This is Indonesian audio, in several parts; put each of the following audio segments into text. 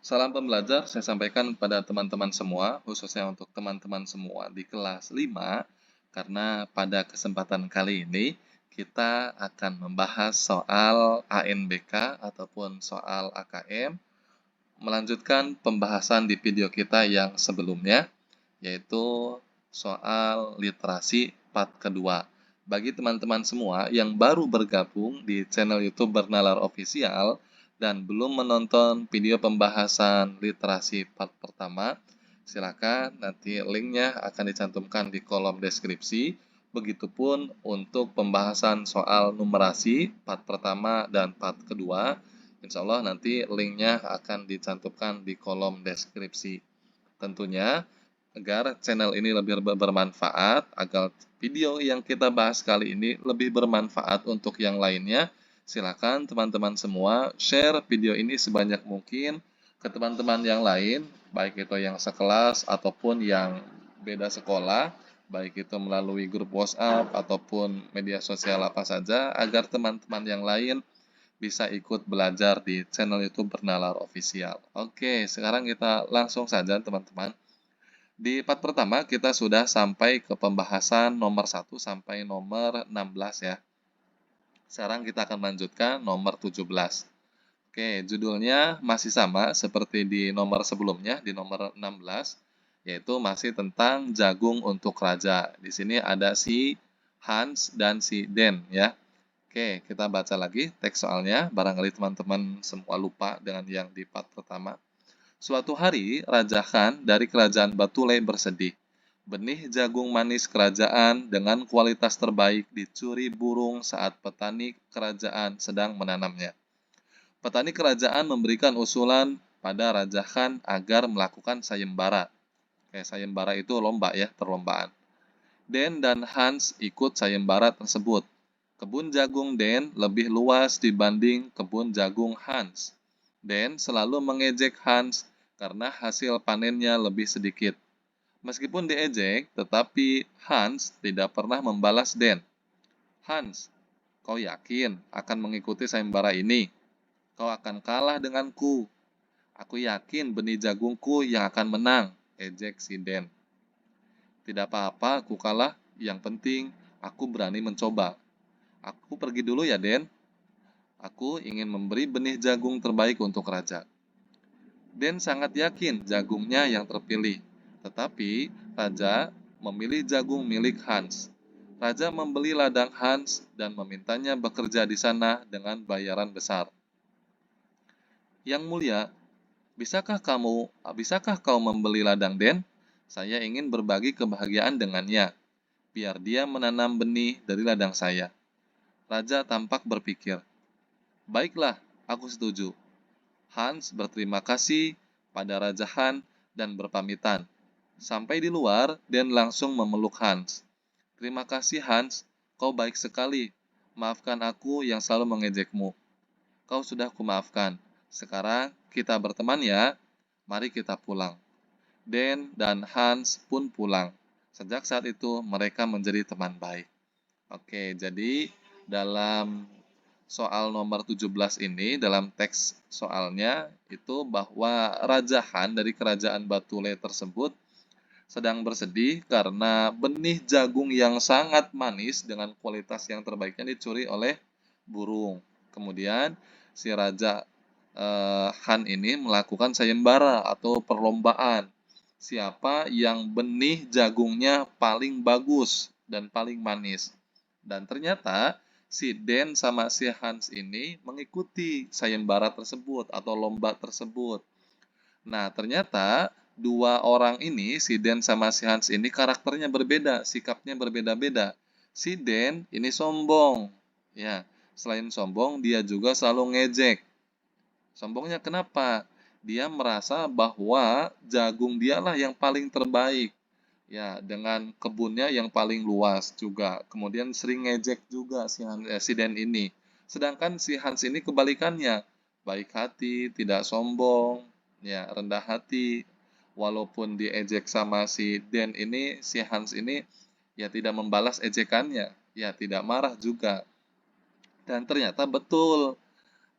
Salam pembelajar, saya sampaikan kepada teman-teman semua, khususnya untuk teman-teman semua di kelas 5, karena pada kesempatan kali ini kita akan membahas soal ANBK ataupun soal AKM, melanjutkan pembahasan di video kita yang sebelumnya, yaitu soal literasi part kedua. Bagi teman-teman semua yang baru bergabung di channel YouTube Bernalar Official dan belum menonton video pembahasan literasi part pertama, silakan nanti linknya akan dicantumkan di kolom deskripsi. Begitupun untuk pembahasan soal numerasi part pertama dan part kedua, insya Allah nanti linknya akan dicantumkan di kolom deskripsi. Tentunya agar channel ini lebih bermanfaat, agar video yang kita bahas kali ini lebih bermanfaat untuk yang lainnya, silakan teman-teman semua share video ini sebanyak mungkin ke teman-teman yang lain, baik itu yang sekelas ataupun yang beda sekolah, baik itu melalui grup WhatsApp ataupun media sosial apa saja, agar teman-teman yang lain bisa ikut belajar di channel YouTube Bernalar Official. Oke, sekarang kita langsung saja teman-teman. Di part pertama kita sudah sampai ke pembahasan nomor 1 sampai nomor 16 ya. Sekarang kita akan lanjutkan nomor 17. Oke, judulnya masih sama seperti di nomor sebelumnya, di nomor 16, yaitu masih tentang jagung untuk raja. Di sini ada si Hans dan si Den ya. Oke, kita baca lagi teks soalnya, barangkali teman-teman semua lupa dengan yang di part pertama. Suatu hari, Raja Khan dari kerajaan Batule bersedih. Benih jagung manis kerajaan dengan kualitas terbaik dicuri burung saat petani kerajaan sedang menanamnya. Petani kerajaan memberikan usulan pada Raja Khan agar melakukan sayembara. Sayembara itu lomba ya, perlombaan. Den dan Hans ikut sayembara tersebut. Kebun jagung Den lebih luas dibanding kebun jagung Hans. Den selalu mengejek Hans karena hasil panennya lebih sedikit. Meskipun diejek, tetapi Hans tidak pernah membalas Den. Hans, kau yakin akan mengikuti sayembara ini? Kau akan kalah denganku. Aku yakin benih jagungku yang akan menang, ejek si Den. Tidak apa-apa, aku kalah. Yang penting, aku berani mencoba. Aku pergi dulu ya, Den. Aku ingin memberi benih jagung terbaik untuk raja. Den sangat yakin jagungnya yang terpilih. Tetapi, raja memilih jagung milik Hans. Raja membeli ladang Hans dan memintanya bekerja di sana dengan bayaran besar. Yang mulia, bisakah kau membeli ladang Den? Saya ingin berbagi kebahagiaan dengannya, biar dia menanam benih dari ladang saya. Raja tampak berpikir, baiklah, aku setuju. Hans berterima kasih pada Raja Han dan berpamitan. Sampai di luar, Den langsung memeluk Hans. Terima kasih Hans, kau baik sekali. Maafkan aku yang selalu mengejekmu. Kau sudah kumaafkan. Sekarang kita berteman ya. Mari kita pulang. Den dan Hans pun pulang. Sejak saat itu mereka menjadi teman baik. Oke, jadi dalam soal nomor 17 ini, dalam teks soalnya itu bahwa Raja Han dari kerajaan Batule tersebut sedang bersedih karena benih jagung yang sangat manis dengan kualitas yang terbaiknya dicuri oleh burung. Kemudian si Raja Han ini melakukan sayembara atau perlombaan. Siapa yang benih jagungnya paling bagus dan paling manis. Dan ternyata si Den sama si Hans ini mengikuti sayembara tersebut atau lomba tersebut. Nah, ternyata dua orang ini, si Den sama si Hans ini karakternya berbeda, sikapnya berbeda-beda. Si Den ini sombong. Ya, selain sombong, dia juga selalu ngejek. Sombongnya kenapa? Dia merasa bahwa jagung dialah yang paling terbaik. Ya, dengan kebunnya yang paling luas juga. Kemudian sering ngejek juga si Den ini. Sedangkan si Hans ini kebalikannya. Baik hati, tidak sombong, ya, rendah hati. Walaupun diejek sama si Den ini, si Hans ini ya tidak membalas ejekannya. Ya, tidak marah juga. Dan ternyata betul.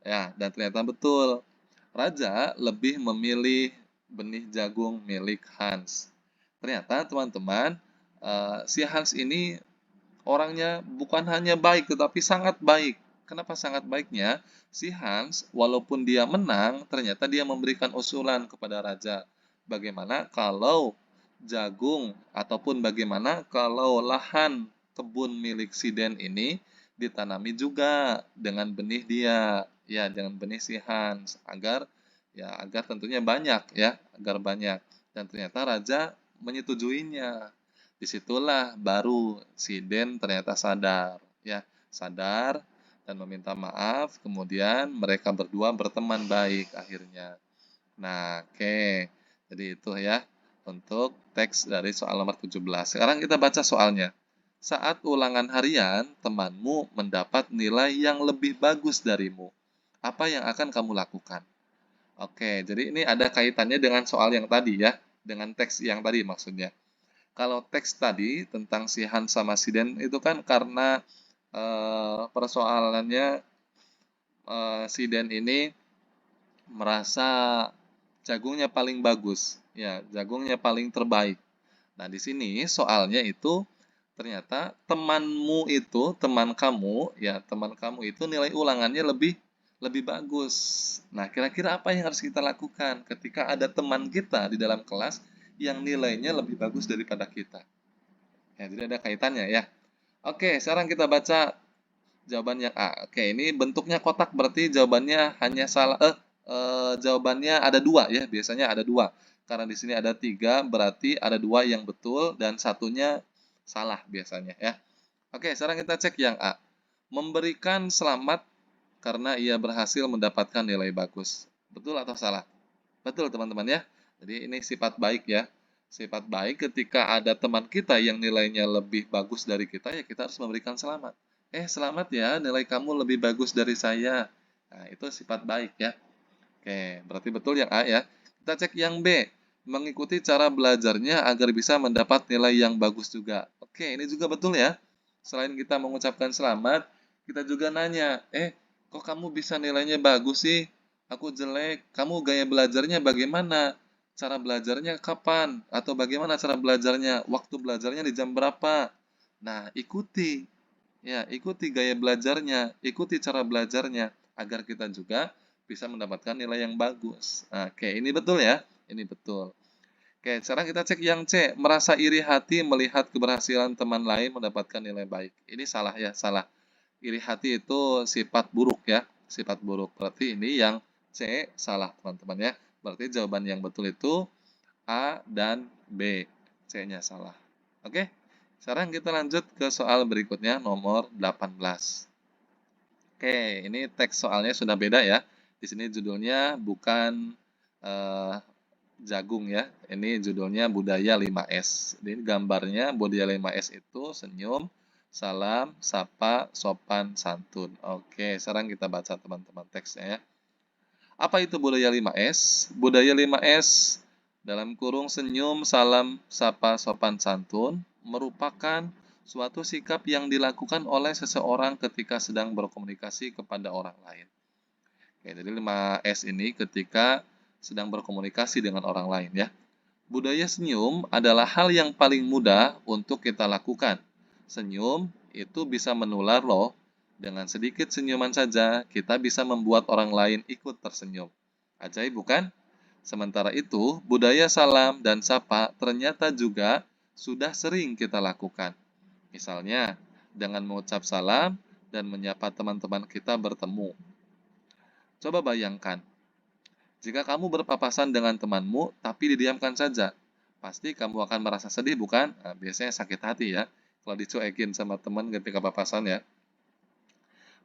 Ya, dan ternyata betul. Raja lebih memilih benih jagung milik Hans. Ternyata teman-teman, si Hans ini orangnya bukan hanya baik, tetapi sangat baik. Kenapa sangat baiknya? Si Hans, walaupun dia menang, ternyata dia memberikan usulan kepada raja. Bagaimana kalau jagung, ataupun bagaimana kalau lahan kebun milik si Den ini ditanami juga dengan benih dia, ya dengan benih si Hans, agar tentunya banyak ya, agar banyak. Dan ternyata raja menyetujuinya. Disitulah baru si Den ternyata sadar, ya, sadar dan meminta maaf, kemudian mereka berdua berteman baik akhirnya. Nah, oke. Jadi itu ya untuk teks dari soal nomor 17. Sekarang kita baca soalnya. Saat ulangan harian, temanmu mendapat nilai yang lebih bagus darimu. Apa yang akan kamu lakukan? Oke, jadi ini ada kaitannya dengan soal yang tadi ya, dengan teks yang tadi maksudnya. Kalau teks tadi tentang si Han sama si Den itu kan karena persoalannya si Den ini merasa jagungnya paling bagus, ya jagungnya paling terbaik. Nah di sini soalnya itu ternyata teman kamu, ya teman kamu itu nilai ulangannya lebih lebih bagus. Nah kira-kira apa yang harus kita lakukan ketika ada teman kita di dalam kelas yang nilainya lebih bagus daripada kita? Ya, jadi ada kaitannya ya. Oke, sekarang kita baca jawaban yang A. Oke, ini bentuknya kotak berarti jawabannya hanya salah. Jawabannya ada dua ya, biasanya ada dua. Karena di sini ada tiga, berarti ada dua yang betul dan satunya salah biasanya ya. Oke, sekarang kita cek yang A. Memberikan selamat karena ia berhasil mendapatkan nilai bagus. Betul atau salah? Betul teman-teman ya. Jadi ini sifat baik ya. Sifat baik ketika ada teman kita yang nilainya lebih bagus dari kita, ya kita harus memberikan selamat. Selamat ya, nilai kamu lebih bagus dari saya. Nah, itu sifat baik ya. Oke, berarti betul yang A ya. Kita cek yang B. Mengikuti cara belajarnya agar bisa mendapat nilai yang bagus juga. Oke, ini juga betul ya. Selain kita mengucapkan selamat, kita juga nanya, kok kamu bisa nilainya bagus sih? Aku jelek. Kamu gaya belajarnya bagaimana? Cara belajarnya kapan? Atau bagaimana cara belajarnya? Waktu belajarnya di jam berapa? Nah, ikuti. Ya, ikuti gaya belajarnya, ikuti cara belajarnya, agar kita juga bisa mendapatkan nilai yang bagus. Nah, oke, ini betul ya? Ini betul. Oke, sekarang kita cek yang C. Merasa iri hati melihat keberhasilan teman lain mendapatkan nilai baik. Ini salah ya, salah. Iri hati itu sifat buruk ya, sifat buruk. Berarti ini yang C salah teman-teman ya. Berarti jawaban yang betul itu A dan B. C-nya salah. Oke, sekarang kita lanjut ke soal berikutnya, nomor 18. Oke, ini teks soalnya sudah beda ya. Di sini judulnya bukan eh, jagung ya. Ini judulnya Budaya 5S. Ini gambarnya Budaya 5S itu senyum, salam, sapa, sopan, santun. Oke, sekarang kita baca teman-teman teksnya ya. Apa itu budaya 5S? Budaya 5S dalam kurung senyum, salam, sapa, sopan, santun merupakan suatu sikap yang dilakukan oleh seseorang ketika sedang berkomunikasi kepada orang lain. Oke, jadi 5S ini ketika sedang berkomunikasi dengan orang lain ya. Budaya senyum adalah hal yang paling mudah untuk kita lakukan. Senyum itu bisa menular loh. Dengan sedikit senyuman saja, kita bisa membuat orang lain ikut tersenyum. Ajaib bukan? Sementara itu, budaya salam dan sapa ternyata juga sudah sering kita lakukan. Misalnya, dengan mengucap salam dan menyapa teman-teman kita bertemu. Coba bayangkan, jika kamu berpapasan dengan temanmu, tapi didiamkan saja, pasti kamu akan merasa sedih, bukan? Nah, biasanya sakit hati ya, kalau dicuekin sama teman ketika papasan ya.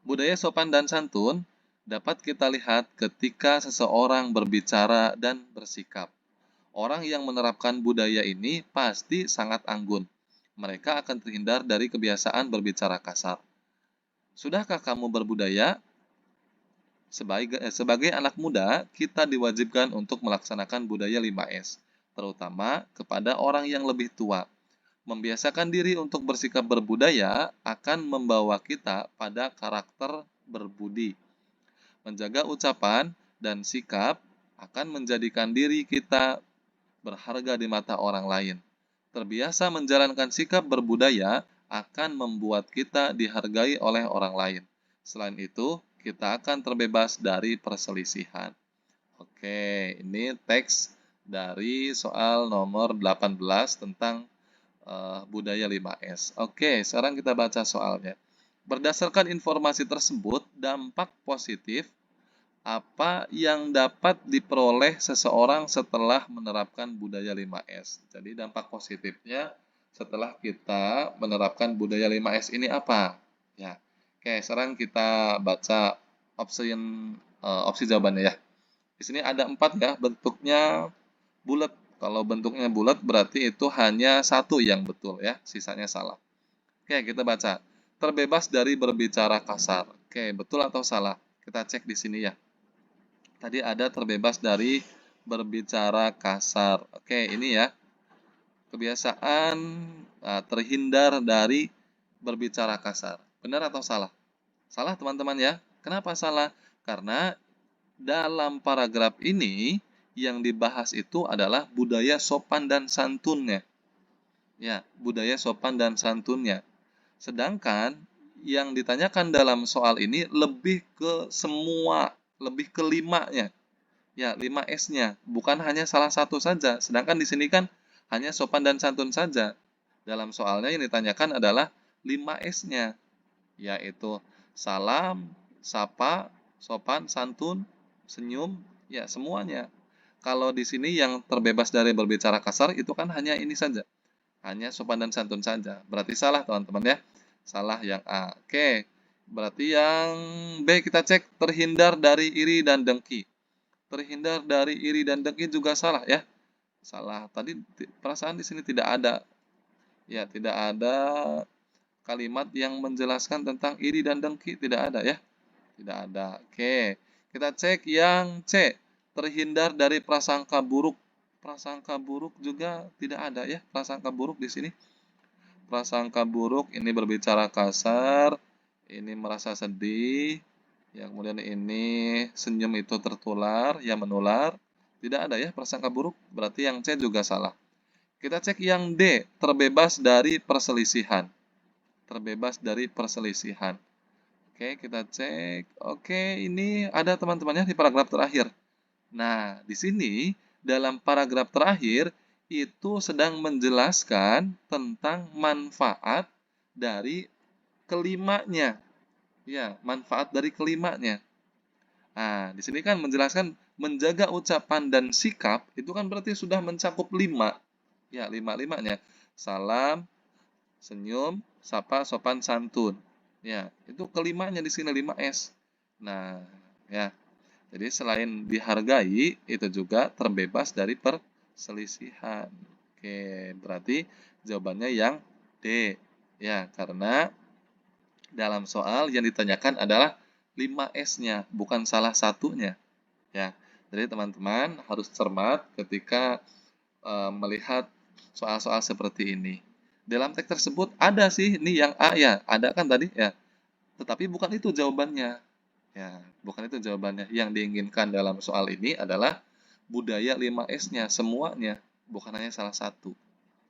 Budaya sopan dan santun dapat kita lihat ketika seseorang berbicara dan bersikap. Orang yang menerapkan budaya ini pasti sangat anggun. Mereka akan terhindar dari kebiasaan berbicara kasar. Sudahkah kamu berbudaya? Sebagai anak muda, kita diwajibkan untuk melaksanakan budaya 5S, terutama kepada orang yang lebih tua. Membiasakan diri untuk bersikap berbudaya akan membawa kita pada karakter berbudi. Menjaga ucapan dan sikap akan menjadikan diri kita berharga di mata orang lain. Terbiasa menjalankan sikap berbudaya akan membuat kita dihargai oleh orang lain. Selain itu, kita akan terbebas dari perselisihan. Oke, ini teks dari soal nomor 18 tentang budaya 5S. Oke, sekarang kita baca soalnya. Berdasarkan informasi tersebut, dampak positif apa yang dapat diperoleh seseorang setelah menerapkan budaya 5S. Jadi dampak positifnya setelah kita menerapkan budaya 5S ini apa? Ya. Oke, sekarang kita baca opsi jawabannya ya. Di sini ada 4 ya, bentuknya bulat. Kalau bentuknya bulat berarti itu hanya satu yang betul ya, sisanya salah. Oke, kita baca. Terbebas dari berbicara kasar. Oke, betul atau salah? Kita cek di sini ya. Tadi ada terbebas dari berbicara kasar. Oke, ini ya. Kebiasaan terhindar dari berbicara kasar. Benar atau salah? Salah teman-teman ya. Kenapa salah? Karena dalam paragraf ini yang dibahas itu adalah budaya sopan dan santunnya. Ya, budaya sopan dan santunnya. Sedangkan yang ditanyakan dalam soal ini lebih ke semua, lebih ke limanya. Ya, 5S-nya, bukan hanya salah satu saja. Sedangkan di sini kan hanya sopan dan santun saja. Dalam soalnya yang ditanyakan adalah 5S-nya, yaitu salam, sapa, sopan, santun, senyum, ya semuanya. Kalau di sini yang terbebas dari berbicara kasar itu kan hanya ini saja. Hanya sopan dan santun saja. Berarti salah teman-teman ya. Salah yang A. Oke. Berarti yang B kita cek terhindar dari iri dan dengki. Terhindar dari iri dan dengki juga salah ya. Salah. Tadi perasaan di sini tidak ada. Ya, tidak ada kalimat yang menjelaskan tentang iri dan dengki. Tidak ada ya. Tidak ada. Oke. Kita cek yang C. Terhindar dari prasangka buruk. Prasangka buruk juga tidak ada ya. Prasangka buruk di sini. Prasangka buruk ini berbicara kasar. Ini merasa sedih. Yang kemudian ini senyum itu tertular, ya menular. Tidak ada ya prasangka buruk, berarti yang C juga salah. Kita cek yang D, terbebas dari perselisihan. Terbebas dari perselisihan. Oke, kita cek. Oke, ini ada teman-temannya di paragraf terakhir. Nah, di sini dalam paragraf terakhir itu sedang menjelaskan tentang manfaat dari kelimanya. Ya, manfaat dari kelimanya. Nah, di sini kan menjelaskan menjaga ucapan dan sikap itu kan berarti sudah mencakup 5. Ya, 5-5-nya. Salam, senyum, sapa, sopan, santun. Ya, itu kelimanya di sini 5S. Nah, ya. Jadi selain dihargai, itu juga terbebas dari perselisihan. Oke, berarti jawabannya yang D. Ya, karena dalam soal yang ditanyakan adalah 5S-nya, bukan salah satunya. Ya, jadi teman-teman harus cermat ketika melihat soal-soal seperti ini. Dalam teks tersebut ada sih ini yang A ya, ada kan tadi ya. Tetapi bukan itu jawabannya. Ya, bukan itu jawabannya. Yang diinginkan dalam soal ini adalah budaya 5S-nya, semuanya, bukan hanya salah satu.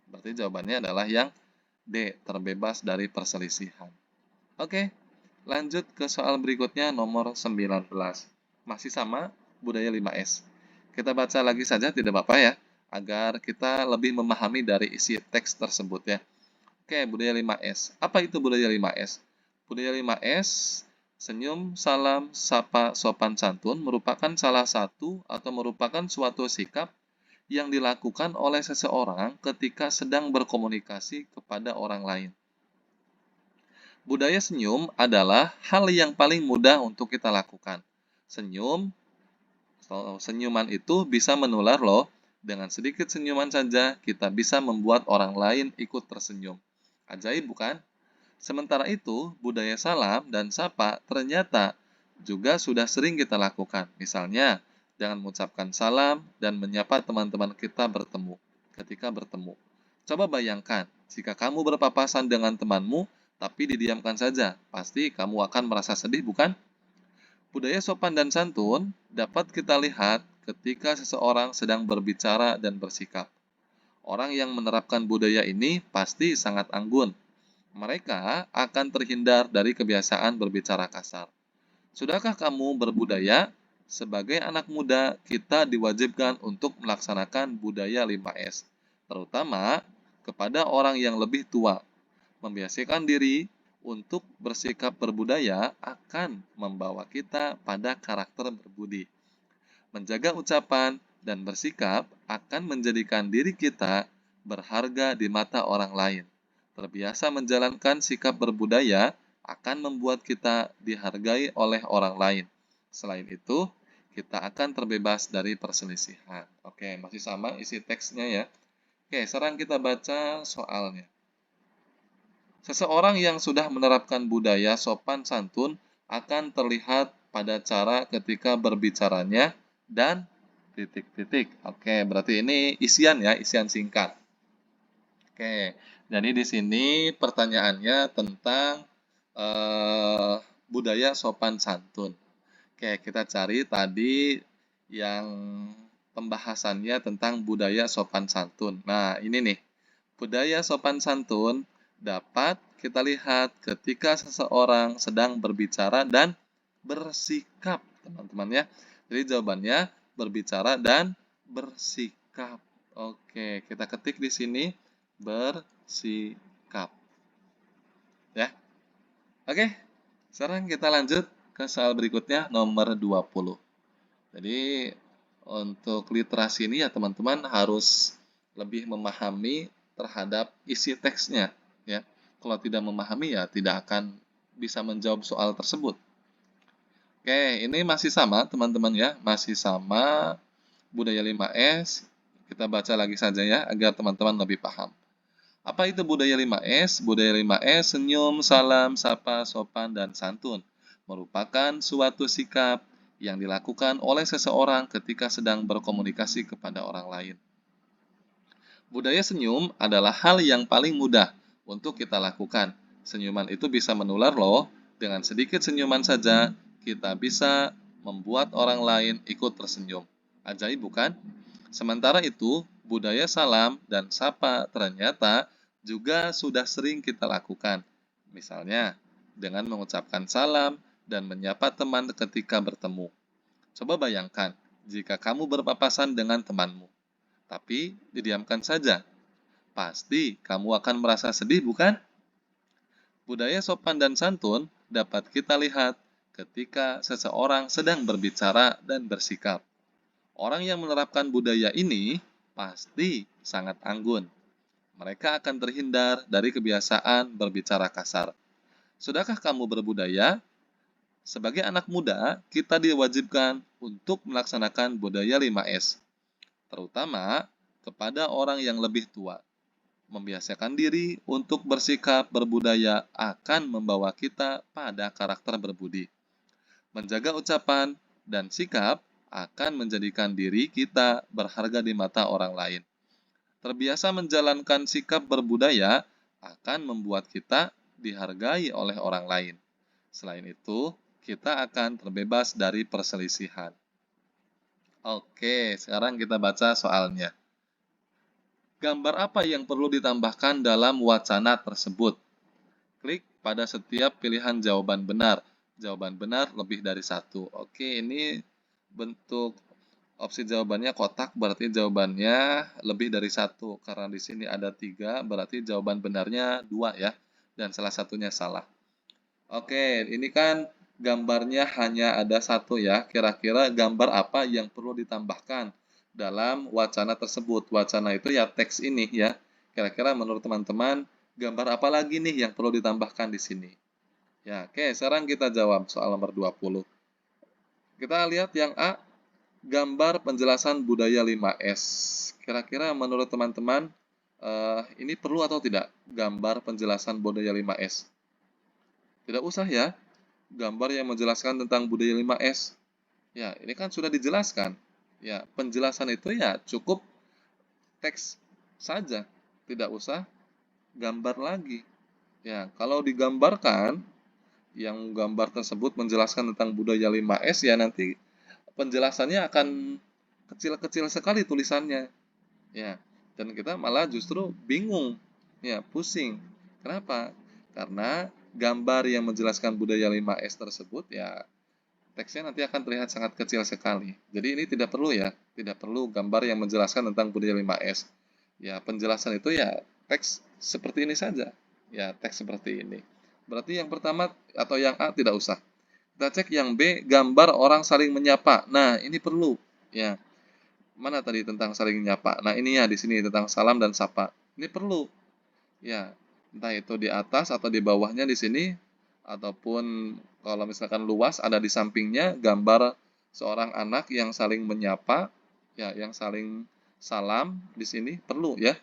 Berarti jawabannya adalah yang D, terbebas dari perselisihan. Oke, lanjut ke soal berikutnya nomor 19. Masih sama, budaya 5S. Kita baca lagi saja tidak apa-apa ya, agar kita lebih memahami dari isi teks tersebut ya. Oke, budaya 5S. Apa itu budaya 5S? Budaya 5S, senyum, salam, sapa, sopan, santun merupakan salah satu atau merupakan suatu sikap yang dilakukan oleh seseorang ketika sedang berkomunikasi kepada orang lain. Budaya senyum adalah hal yang paling mudah untuk kita lakukan. Senyuman itu bisa menular loh. Dengan sedikit senyuman saja, kita bisa membuat orang lain ikut tersenyum. Ajaib bukan? Sementara itu, budaya salam dan sapa ternyata juga sudah sering kita lakukan. Misalnya, dengan mengucapkan salam dan menyapa teman-teman kita ketika bertemu. Coba bayangkan, jika kamu berpapasan dengan temanmu, tapi didiamkan saja, pasti kamu akan merasa sedih, bukan? Budaya sopan dan santun dapat kita lihat ketika seseorang sedang berbicara dan bersikap. Orang yang menerapkan budaya ini pasti sangat anggun. Mereka akan terhindar dari kebiasaan berbicara kasar. Sudahkah kamu berbudaya? Sebagai anak muda, kita diwajibkan untuk melaksanakan budaya 5S, terutama kepada orang yang lebih tua. Membiasakan diri untuk bersikap berbudaya akan membawa kita pada karakter berbudi. Menjaga ucapan dan bersikap akan menjadikan diri kita berharga di mata orang lain. Terbiasa menjalankan sikap berbudaya akan membuat kita dihargai oleh orang lain. Selain itu, kita akan terbebas dari perselisihan. Oke, masih sama isi teksnya ya. Oke, sekarang kita baca soalnya. Seseorang yang sudah menerapkan budaya sopan santun akan terlihat pada cara ketika berbicaranya dan titik-titik. Oke, berarti ini isian ya, isian singkat. Oke, jadi di sini pertanyaannya tentang budaya sopan santun. Oke, kita cari tadi yang pembahasannya tentang budaya sopan santun. Nah, ini nih. Budaya sopan santun dapat kita lihat ketika seseorang sedang berbicara dan bersikap, teman-teman ya. Jadi jawabannya berbicara dan bersikap. Oke, kita ketik di sini bersikap. Ya. Oke, sekarang kita lanjut ke soal berikutnya nomor 20. Jadi untuk literasi ini ya teman-teman harus lebih memahami terhadap isi teksnya ya. Kalau tidak memahami ya tidak akan bisa menjawab soal tersebut. Oke, ini masih sama teman-teman ya, masih sama budaya 5S. Kita baca lagi saja ya agar teman-teman lebih paham. Apa itu budaya 5S? Budaya 5S senyum, salam, sapa, sopan, dan santun merupakan suatu sikap yang dilakukan oleh seseorang ketika sedang berkomunikasi kepada orang lain. Budaya senyum adalah hal yang paling mudah untuk kita lakukan. Senyuman itu bisa menular loh. Dengan sedikit senyuman saja, kita bisa membuat orang lain ikut tersenyum. Ajaib bukan? Sementara itu, budaya salam dan sapa ternyata juga sudah sering kita lakukan. Misalnya, dengan mengucapkan salam dan menyapa teman ketika bertemu. Coba bayangkan, jika kamu berpapasan dengan temanmu, tapi didiamkan saja. Pasti kamu akan merasa sedih, bukan? Budaya sopan dan santun dapat kita lihat ketika seseorang sedang berbicara dan bersikap. Orang yang menerapkan budaya ini pasti sangat anggun. Mereka akan terhindar dari kebiasaan berbicara kasar. Sudahkah kamu berbudaya? Sebagai anak muda, kita diwajibkan untuk melaksanakan budaya 5S, terutama kepada orang yang lebih tua. Membiasakan diri untuk bersikap berbudaya akan membawa kita pada karakter berbudi. Menjaga ucapan dan sikap akan menjadikan diri kita berharga di mata orang lain. Terbiasa menjalankan sikap berbudaya akan membuat kita dihargai oleh orang lain. Selain itu, kita akan terbebas dari perselisihan. Oke, sekarang kita baca soalnya. Gambar apa yang perlu ditambahkan dalam wacana tersebut? Klik pada setiap pilihan jawaban benar. Jawaban benar lebih dari satu. Oke, ini bentuk opsi jawabannya kotak, berarti jawabannya lebih dari satu. Karena di sini ada 3, berarti jawaban benarnya 2 ya. Dan salah satunya salah. Oke, ini kan gambarnya hanya ada satu ya. Kira-kira gambar apa yang perlu ditambahkan dalam wacana tersebut? Wacana itu ya teks ini ya. Kira-kira menurut teman-teman, gambar apa lagi nih yang perlu ditambahkan di sini? Ya, oke, sekarang kita jawab soal nomor 20. Kita lihat yang A, gambar penjelasan budaya 5S. Kira-kira menurut teman-teman, ini perlu atau tidak gambar penjelasan budaya 5S? Tidak usah ya, gambar yang menjelaskan tentang budaya 5S. Ya, ini kan sudah dijelaskan. Ya, penjelasan itu ya cukup teks saja, tidak usah gambar lagi. Ya, kalau digambarkan, yang gambar tersebut menjelaskan tentang budaya 5S, ya nanti penjelasannya akan kecil-kecil sekali tulisannya. Ya, dan kita malah justru bingung, ya, pusing. Kenapa? Karena gambar yang menjelaskan budaya 5S tersebut, ya, teksnya nanti akan terlihat sangat kecil sekali. Jadi ini tidak perlu, ya, tidak perlu gambar yang menjelaskan tentang budaya 5S. Ya, penjelasan itu ya teks seperti ini saja. Ya, teks seperti ini. Berarti yang pertama atau yang A tidak usah. Kita cek yang B, gambar orang saling menyapa. Nah, ini perlu. Ya, mana tadi tentang saling menyapa? Nah, ini ya di sini tentang salam dan sapa. Ini perlu. Ya, entah itu di atas atau di bawahnya di sini, ataupun kalau misalkan luas ada di sampingnya gambar seorang anak yang saling menyapa, ya, yang saling salam di sini perlu ya.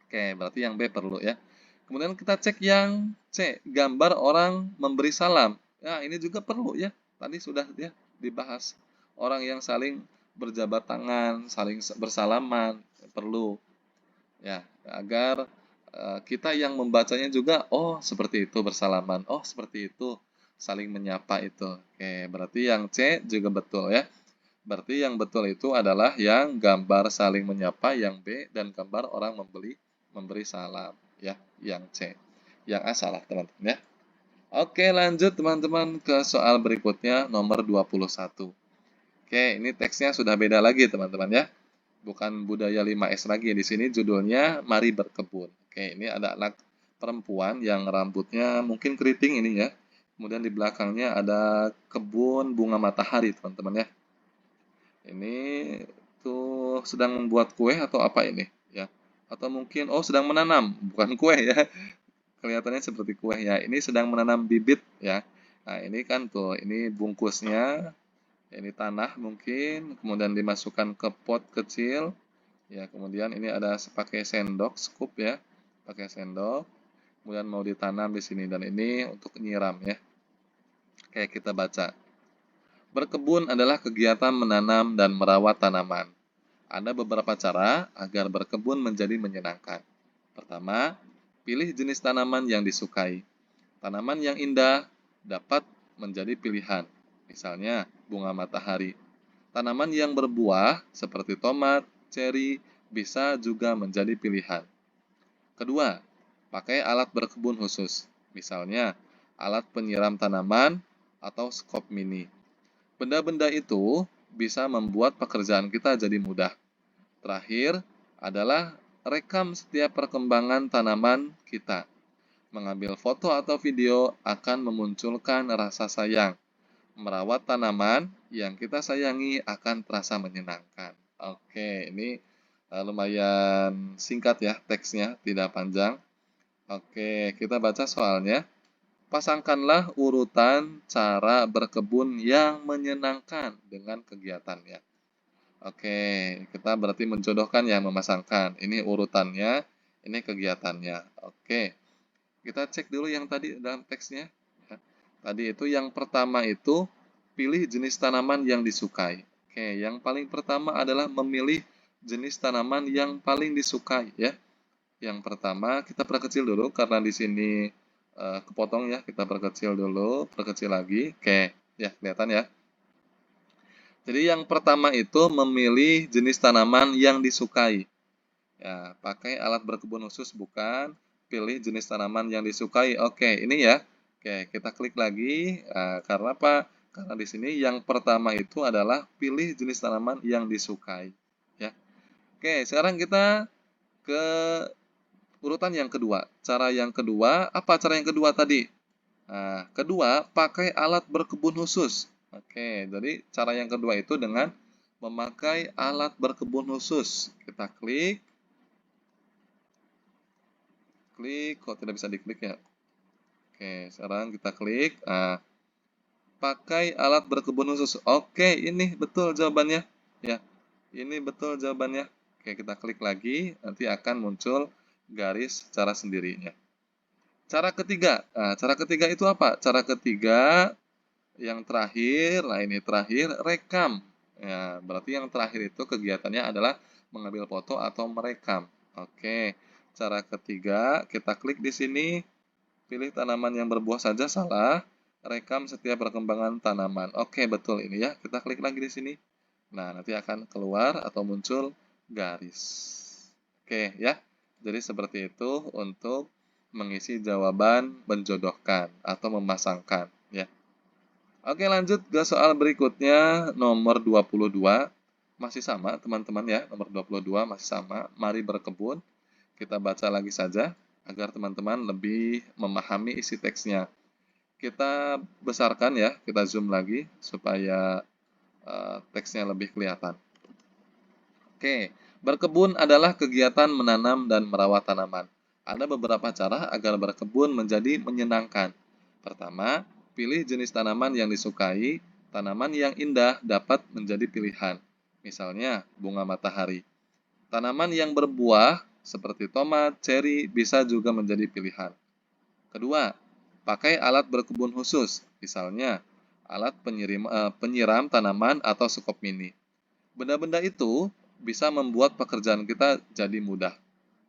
Oke, berarti yang B perlu ya. Kemudian kita cek yang C, gambar orang memberi salam. Nah, ini juga perlu ya. Tadi sudah ya dibahas. Orang yang saling berjabat tangan, saling bersalaman, perlu ya, agar kita yang membacanya juga, oh seperti itu bersalaman, oh seperti itu saling menyapa itu. Oke, berarti yang C juga betul ya. Berarti yang betul itu adalah yang gambar saling menyapa, yang B, dan gambar orang memberi salam ya, yang C. Yang A salah teman-teman ya. Oke, lanjut teman-teman ke soal berikutnya nomor 21. Oke, ini teksnya sudah beda lagi teman-teman ya. Bukan budaya 5S lagi. Di sini judulnya Mari Berkebun. Oke, ini ada anak perempuan yang rambutnya mungkin keriting ini ya. Kemudian di belakangnya ada kebun bunga matahari, teman-teman ya. Ini tuh sedang membuat kue atau apa ini ya? Atau mungkin oh sedang menanam, bukan kue ya. Kelihatannya seperti kue ya. Ini sedang menanam bibit ya. Nah, ini kan tuh, ini bungkusnya, ini tanah mungkin, kemudian dimasukkan ke pot kecil. Ya, kemudian ini ada pakai sendok, scoop ya, pakai sendok. Kemudian mau ditanam di sini dan ini untuk nyiram ya. Oke, kita baca. Berkebun adalah kegiatan menanam dan merawat tanaman. Ada beberapa cara agar berkebun menjadi menyenangkan. Pertama, pilih jenis tanaman yang disukai. Tanaman yang indah dapat menjadi pilihan. Misalnya, bunga matahari. Tanaman yang berbuah seperti tomat, ceri, bisa juga menjadi pilihan. Kedua, pakai alat berkebun khusus. Misalnya, alat penyiram tanaman atau skop mini. Benda-benda itu bisa membuat pekerjaan kita jadi mudah. Terakhir adalah rekam setiap perkembangan tanaman kita. Mengambil foto atau video akan memunculkan rasa sayang. Merawat tanaman yang kita sayangi akan terasa menyenangkan. Oke, ini lumayan singkat ya teksnya, tidak panjang. Oke, kita baca soalnya. Pasangkanlah urutan cara berkebun yang menyenangkan dengan kegiatannya. Oke, kita berarti menjodohkan ya, memasangkan. Ini urutannya, ini kegiatannya. Oke, kita cek dulu yang tadi dalam teksnya. Ya. Tadi itu yang pertama itu pilih jenis tanaman yang disukai. Oke, yang paling pertama adalah memilih jenis tanaman yang paling disukai ya. Yang pertama kita perkecil dulu karena di sini kepotong ya. Kita perkecil dulu, perkecil lagi. Oke, ya kelihatan ya. Jadi yang pertama itu memilih jenis tanaman yang disukai. Ya, pakai alat berkebun khusus bukan, pilih jenis tanaman yang disukai. Oke, ini ya. Oke, kita klik lagi. Karena apa? Karena di sini yang pertama itu adalah pilih jenis tanaman yang disukai. Ya. Oke, sekarang kita ke urutan yang kedua. Cara yang kedua, apa cara yang kedua tadi? Nah, kedua, pakai alat berkebun khusus. Oke, jadi cara yang kedua itu dengan memakai alat berkebun khusus. Kita klik, kok tidak bisa diklik ya? Oke, sekarang kita klik. Nah, pakai alat berkebun khusus. Oke, ini betul jawabannya. Ya, ini betul jawabannya. Oke, kita klik lagi, nanti akan muncul garis cara sendirinya. Cara ketiga. Nah, cara ketiga itu apa? Cara ketiga yang terakhir, nah ini terakhir, rekam. Ya, berarti yang terakhir itu kegiatannya adalah mengambil foto atau merekam. Oke, cara ketiga, kita klik di sini. Pilih tanaman yang berbuah saja salah. Rekam setiap perkembangan tanaman. Oke, betul ini ya. Kita klik lagi di sini. Nah, nanti akan keluar atau muncul garis. Oke, ya. Jadi seperti itu untuk mengisi jawaban menjodohkan atau memasangkan, ya. Oke, lanjut ke soal berikutnya, nomor 22. Masih sama, teman-teman ya. Nomor 22 masih sama. Mari berkebun. Kita baca lagi saja agar teman-teman lebih memahami isi teksnya. Kita besarkan ya, kita zoom lagi supaya teksnya lebih kelihatan. Oke, berkebun adalah kegiatan menanam dan merawat tanaman. Ada beberapa cara agar berkebun menjadi menyenangkan. Pertama, pilih jenis tanaman yang disukai. Tanaman yang indah dapat menjadi pilihan. Misalnya, bunga matahari. Tanaman yang berbuah seperti tomat, ceri bisa juga menjadi pilihan. Kedua, pakai alat berkebun khusus, misalnya alat penyiram tanaman atau sekop mini. Benda-benda itu bisa membuat pekerjaan kita jadi mudah.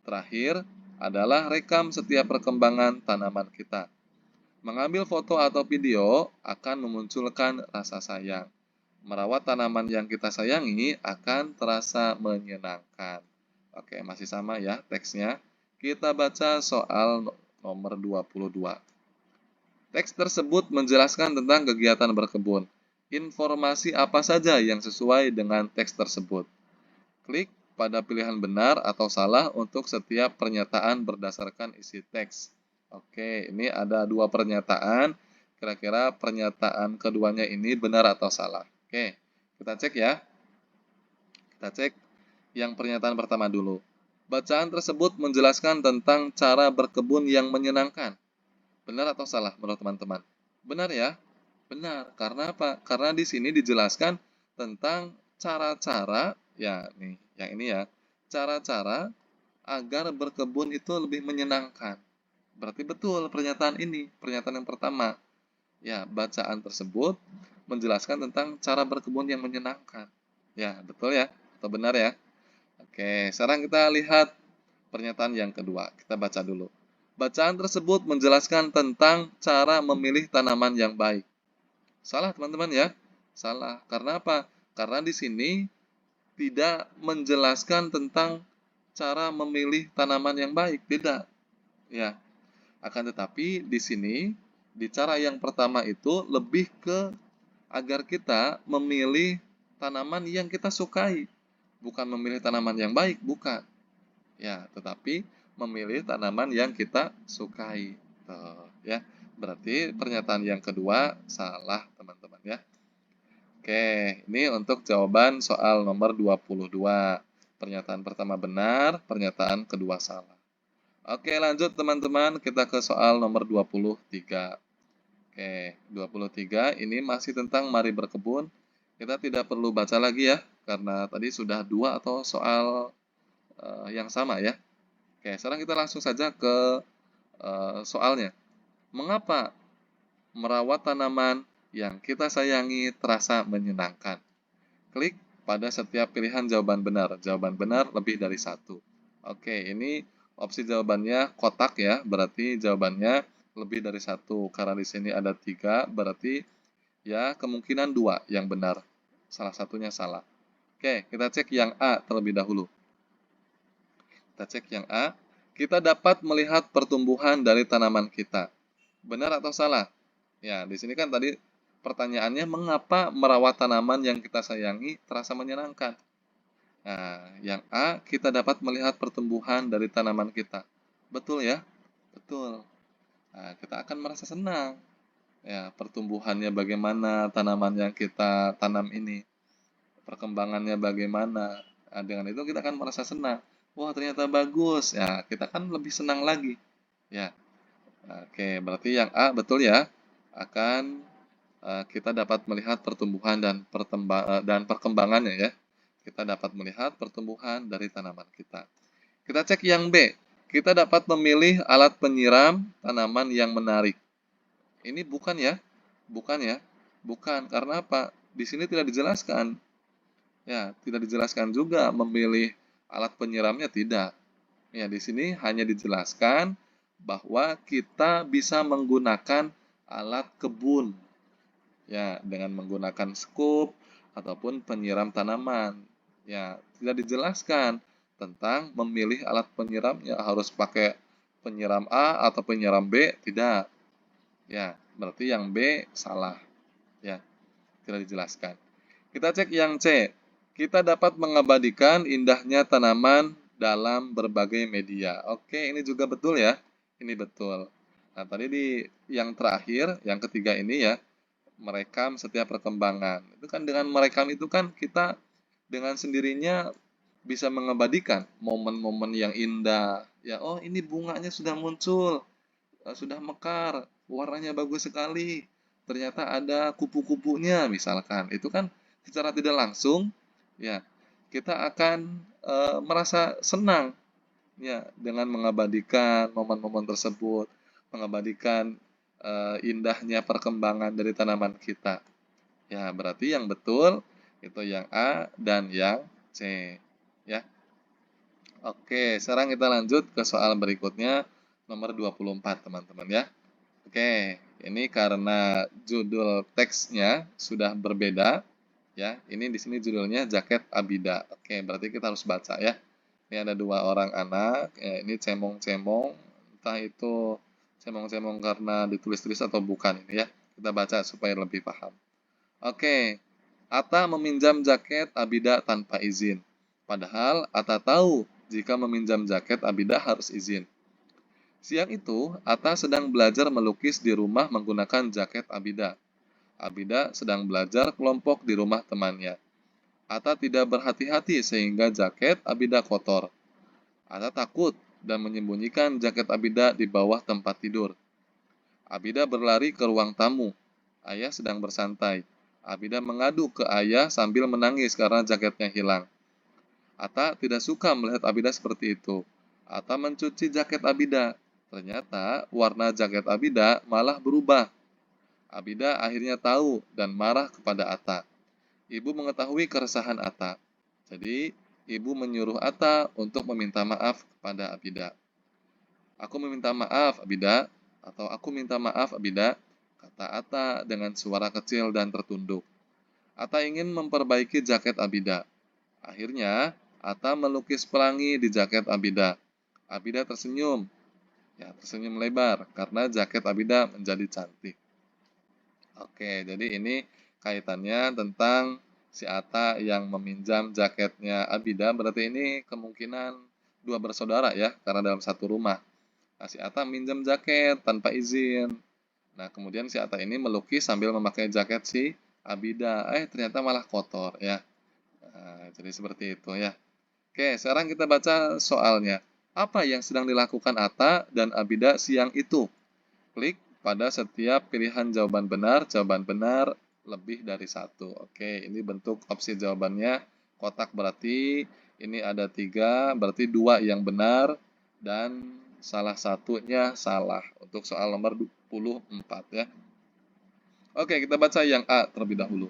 Terakhir adalah rekam setiap perkembangan tanaman kita. Mengambil foto atau video akan memunculkan rasa sayang. Merawat tanaman yang kita sayangi akan terasa menyenangkan. Oke, masih sama ya teksnya. Kita baca soal nomor 22. Teks tersebut menjelaskan tentang kegiatan berkebun. Informasi apa saja yang sesuai dengan teks tersebut? Klik pada pilihan benar atau salah untuk setiap pernyataan berdasarkan isi teks. Oke, ini ada dua pernyataan. Kira-kira pernyataan keduanya ini benar atau salah. Oke, kita cek ya. Kita cek yang pernyataan pertama dulu. Bacaan tersebut menjelaskan tentang cara berkebun yang menyenangkan. Benar atau salah menurut teman-teman? Benar ya? Benar. Karena apa? Karena di sini dijelaskan tentang cara-cara, ya nih, yang ini ya. Cara-cara agar berkebun itu lebih menyenangkan. Berarti betul pernyataan ini, pernyataan yang pertama. Ya, bacaan tersebut menjelaskan tentang cara berkebun yang menyenangkan. Ya, betul ya? Atau benar ya? Oke, sekarang kita lihat pernyataan yang kedua. Kita baca dulu. Bacaan tersebut menjelaskan tentang cara memilih tanaman yang baik. Salah, teman-teman ya. Salah. Karena apa? Karena di sini tidak menjelaskan tentang cara memilih tanaman yang baik. Tidak. Ya. Akan tetapi di sini di cara yang pertama itu lebih ke agar kita memilih tanaman yang kita sukai. Bukan memilih tanaman yang baik, bukan. Ya, tetapi memilih tanaman yang kita sukai. Tuh, ya. Berarti pernyataan yang kedua salah, teman-teman ya. Oke, ini untuk jawaban soal nomor 22. Pernyataan pertama benar, pernyataan kedua salah. Oke, lanjut teman-teman, kita ke soal nomor 23. Oke, 23 ini masih tentang mari berkebun. Kita tidak perlu baca lagi ya, karena tadi sudah dua atau soal yang sama ya. Oke, sekarang kita langsung saja ke soalnya. Mengapa merawat tanaman yang kita sayangi terasa menyenangkan? Klik pada setiap pilihan jawaban benar. Jawaban benar lebih dari satu. Oke, ini opsi jawabannya kotak ya, berarti jawabannya lebih dari satu. Karena di sini ada 3, berarti ya kemungkinan 2 yang benar. Salah satunya salah. Oke, kita cek yang A terlebih dahulu. Kita cek yang A. Kita dapat melihat pertumbuhan dari tanaman kita. Benar atau salah? Ya, di sini kan tadi pertanyaannya mengapa merawat tanaman yang kita sayangi terasa menyenangkan? Nah, yang A, kita dapat melihat pertumbuhan dari tanaman kita. Betul ya? Betul. Nah, kita akan merasa senang. Ya, pertumbuhannya bagaimana tanaman yang kita tanam ini. Perkembangannya bagaimana. Nah, dengan itu kita akan merasa senang. Wah, ternyata bagus. Ya, kita kan lebih senang lagi. Ya. Oke, berarti yang A betul ya. Akan kita dapat melihat pertumbuhan dan perkembangannya ya. Kita dapat melihat pertumbuhan dari tanaman kita. Kita cek yang B. Kita dapat memilih alat penyiram tanaman yang menarik. Ini bukan ya? Bukan ya? Bukan. Karena apa? Di sini tidak dijelaskan. Ya, tidak dijelaskan juga memilih alat penyiramnya tidak. Ya, di sini hanya dijelaskan bahwa kita bisa menggunakan alat kebun, ya, dengan menggunakan scoop ataupun penyiram tanaman. Ya, tidak dijelaskan tentang memilih alat penyiram, ya harus pakai penyiram A atau penyiram B, tidak. Ya, berarti yang B salah. Ya, tidak dijelaskan. Kita cek yang C. Kita dapat mengabadikan indahnya tanaman dalam berbagai media. Oke, ini juga betul ya. Ini betul. Nah, tadi di yang terakhir, yang ketiga ini ya, merekam setiap perkembangan. Itu kan dengan merekam itu kan kita dengan sendirinya bisa mengabadikan momen-momen yang indah. Ya, oh ini bunganya sudah muncul, sudah mekar, warnanya bagus sekali. Ternyata ada kupu-kupunya misalkan. Itu kan secara tidak langsung ya kita akan merasa senang ya dengan mengabadikan momen-momen tersebut, mengabadikan indahnya perkembangan dari tanaman kita. Ya, berarti yang betul itu yang A dan yang C. Ya. Oke, sekarang kita lanjut ke soal berikutnya nomor 24, teman-teman ya. Oke, ini karena judul teksnya sudah berbeda ya. Ini di sini judulnya jaket Abida. Oke, berarti kita harus baca ya. Ini ada dua orang anak, ya, ini cemong-cemong, entah itu cemong-cemong karena ditulis-tulis atau bukan ini ya. Kita baca supaya lebih paham. Oke, Atta meminjam jaket Abida tanpa izin. Padahal Atta tahu jika meminjam jaket Abida harus izin. Siang itu, Atta sedang belajar melukis di rumah menggunakan jaket Abida. Abida sedang belajar kelompok di rumah temannya. Atta tidak berhati-hati sehingga jaket Abida kotor. Atta takut dan menyembunyikan jaket Abida di bawah tempat tidur. Abida berlari ke ruang tamu. Ayah sedang bersantai. Abida mengadu ke ayah sambil menangis karena jaketnya hilang. Atta tidak suka melihat Abida seperti itu. Atta mencuci jaket Abida. Ternyata warna jaket Abida malah berubah. Abida akhirnya tahu dan marah kepada Atta. Ibu mengetahui keresahan Atta. Jadi, ibu menyuruh Atta untuk meminta maaf kepada Abida. Aku meminta maaf, Abida, atau aku minta maaf, Abida, kata Atta dengan suara kecil dan tertunduk. Atta ingin memperbaiki jaket Abida. Akhirnya, Atta melukis pelangi di jaket Abida. Abida tersenyum, ya tersenyum lebar karena jaket Abida menjadi cantik. Oke, jadi ini kaitannya tentang si Atta yang meminjam jaketnya Abida. Berarti ini kemungkinan dua bersaudara ya, karena dalam satu rumah. Nah, si Atta minjam jaket tanpa izin. Nah, kemudian si Atta ini melukis sambil memakai jaket si Abida. Ternyata malah kotor ya. Nah, jadi seperti itu ya. Oke, sekarang kita baca soalnya. Apa yang sedang dilakukan Atta dan Abida siang itu? Klik pada setiap pilihan jawaban benar lebih dari satu. Oke, ini bentuk opsi jawabannya. Kotak berarti ini ada 3, berarti 2 yang benar dan salah satunya salah untuk soal nomor 24 ya. Oke, kita baca yang A terlebih dahulu.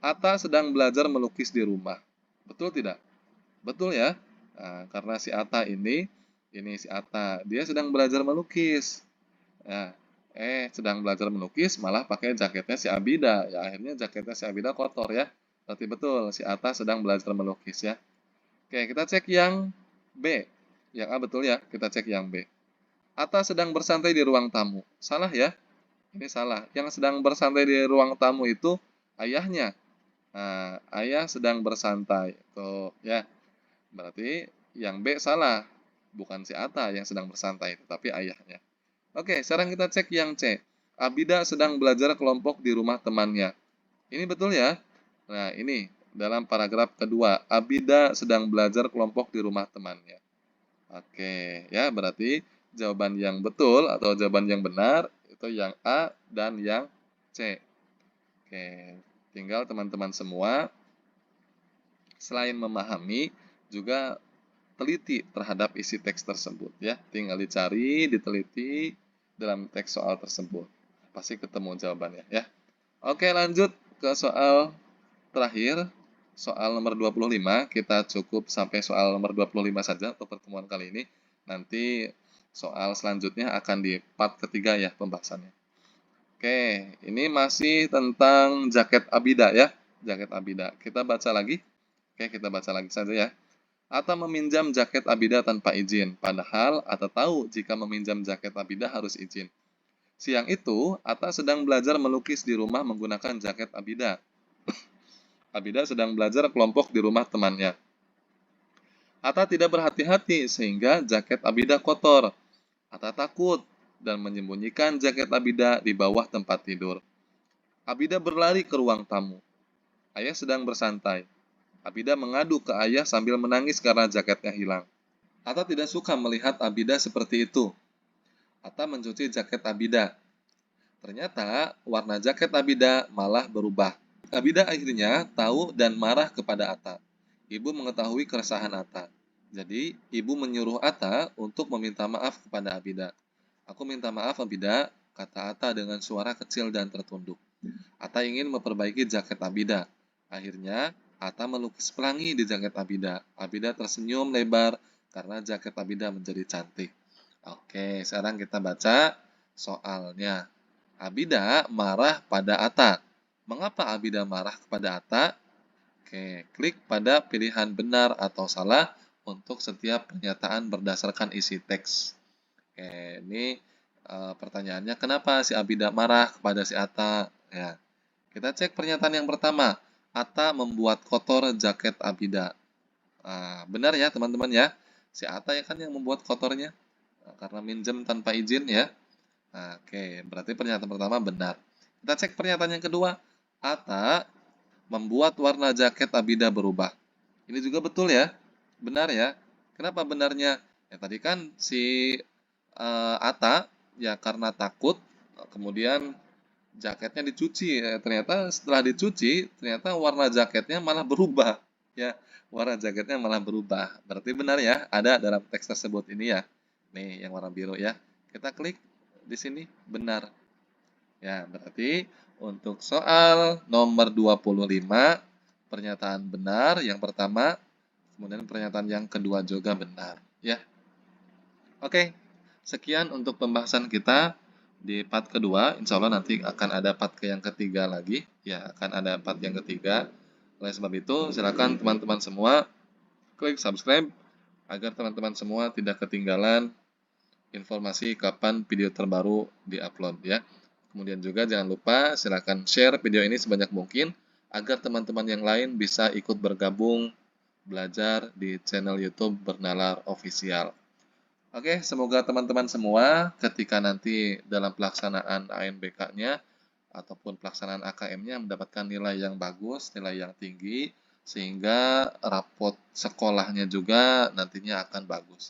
Atta sedang belajar melukis di rumah. Betul tidak? Betul ya. Nah, karena si Atta ini si Atta, dia sedang belajar melukis. Ya, sedang belajar melukis malah pakai jaketnya si Abida. Ya, akhirnya jaketnya si Abida kotor ya. Berarti betul, si Atta sedang belajar melukis ya. Oke, kita cek yang B. Yang A betul ya, kita cek yang B. Atta sedang bersantai di ruang tamu. Salah ya? Ini salah. Yang sedang bersantai di ruang tamu itu ayahnya. Nah, ayah sedang bersantai. Tuh, ya. Berarti yang B salah. Bukan si Atta yang sedang bersantai, tetapi ayahnya. Oke, sekarang kita cek yang C. Abida sedang belajar kelompok di rumah temannya. Ini betul ya? Nah, ini dalam paragraf kedua. Abida sedang belajar kelompok di rumah temannya. Oke, ya berarti jawaban yang betul atau jawaban yang benar itu yang A dan yang C. Oke, tinggal teman-teman semua selain memahami juga teliti terhadap isi teks tersebut ya. Tinggal dicari, diteliti dalam teks soal tersebut. Pasti ketemu jawabannya ya. Oke, lanjut ke soal terakhir, soal nomor 25. Kita cukup sampai soal nomor 25 saja untuk pertemuan kali ini. Nanti Soal selanjutnya akan di part ketiga ya pembahasannya. Oke, ini masih tentang jaket Abida ya. Jaket Abida. Kita baca lagi. Oke, kita baca lagi saja ya. Atta meminjam jaket Abida tanpa izin. Padahal Atta tahu jika meminjam jaket Abida harus izin. Siang itu, Atta sedang belajar melukis di rumah menggunakan jaket Abida. Abida sedang belajar kelompok di rumah temannya. Atta tidak berhati-hati sehingga jaket Abida kotor. Atta takut dan menyembunyikan jaket Abida di bawah tempat tidur. Abida berlari ke ruang tamu. Ayah sedang bersantai. Abida mengadu ke ayah sambil menangis karena jaketnya hilang. Atta tidak suka melihat Abida seperti itu. Atta mencuci jaket Abida. Ternyata warna jaket Abida malah berubah. Abida akhirnya tahu dan marah kepada Atta. Ibu mengetahui keresahan Atta. Jadi, ibu menyuruh Atta untuk meminta maaf kepada Abida. Aku minta maaf Abida, kata Atta dengan suara kecil dan tertunduk. Atta ingin memperbaiki jaket Abida. Akhirnya, Atta melukis pelangi di jaket Abida. Abida tersenyum lebar karena jaket Abida menjadi cantik. Oke, sekarang kita baca soalnya. Abida marah pada Atta. Mengapa Abida marah kepada Atta? Oke, klik pada pilihan benar atau salah untuk setiap pernyataan berdasarkan isi teks. Oke, ini pertanyaannya, kenapa si Abida marah kepada si Atta? Ya, kita cek pernyataan yang pertama. Atta membuat kotor jaket Abida. Nah, benar ya teman-teman ya. Si Atta ya kan yang membuat kotornya. Karena minjem tanpa izin ya. Nah, oke, berarti pernyataan pertama benar. Kita cek pernyataan yang kedua. Atta membuat warna jaket Abida berubah. Ini juga betul ya. Benar ya. Kenapa benarnya? Ya tadi kan si Atta ya karena takut, kemudian jaketnya dicuci. Ternyata setelah dicuci, ternyata warna jaketnya malah berubah. Ya, warna jaketnya malah berubah. Berarti benar ya, ada dalam teks tersebut ini ya. Nih, yang warna biru ya. Kita klik di sini, benar. Ya, berarti untuk soal nomor 25, pernyataan benar yang pertama, kemudian pernyataan yang kedua juga benar. Ya, oke. Sekian untuk pembahasan kita di part kedua. Insya Allah nanti akan ada part yang ketiga lagi. Ya, akan ada part yang ketiga. Oleh sebab itu, silakan teman-teman semua klik subscribe agar teman-teman semua tidak ketinggalan informasi kapan video terbaru diupload ya. Kemudian juga jangan lupa silakan share video ini sebanyak mungkin agar teman-teman yang lain bisa ikut bergabung belajar di channel YouTube Bernalar Official. Oke, semoga teman-teman semua ketika nanti dalam pelaksanaan ANBK-nya ataupun pelaksanaan AKM-nya mendapatkan nilai yang bagus, nilai yang tinggi, sehingga rapot sekolahnya juga nantinya akan bagus.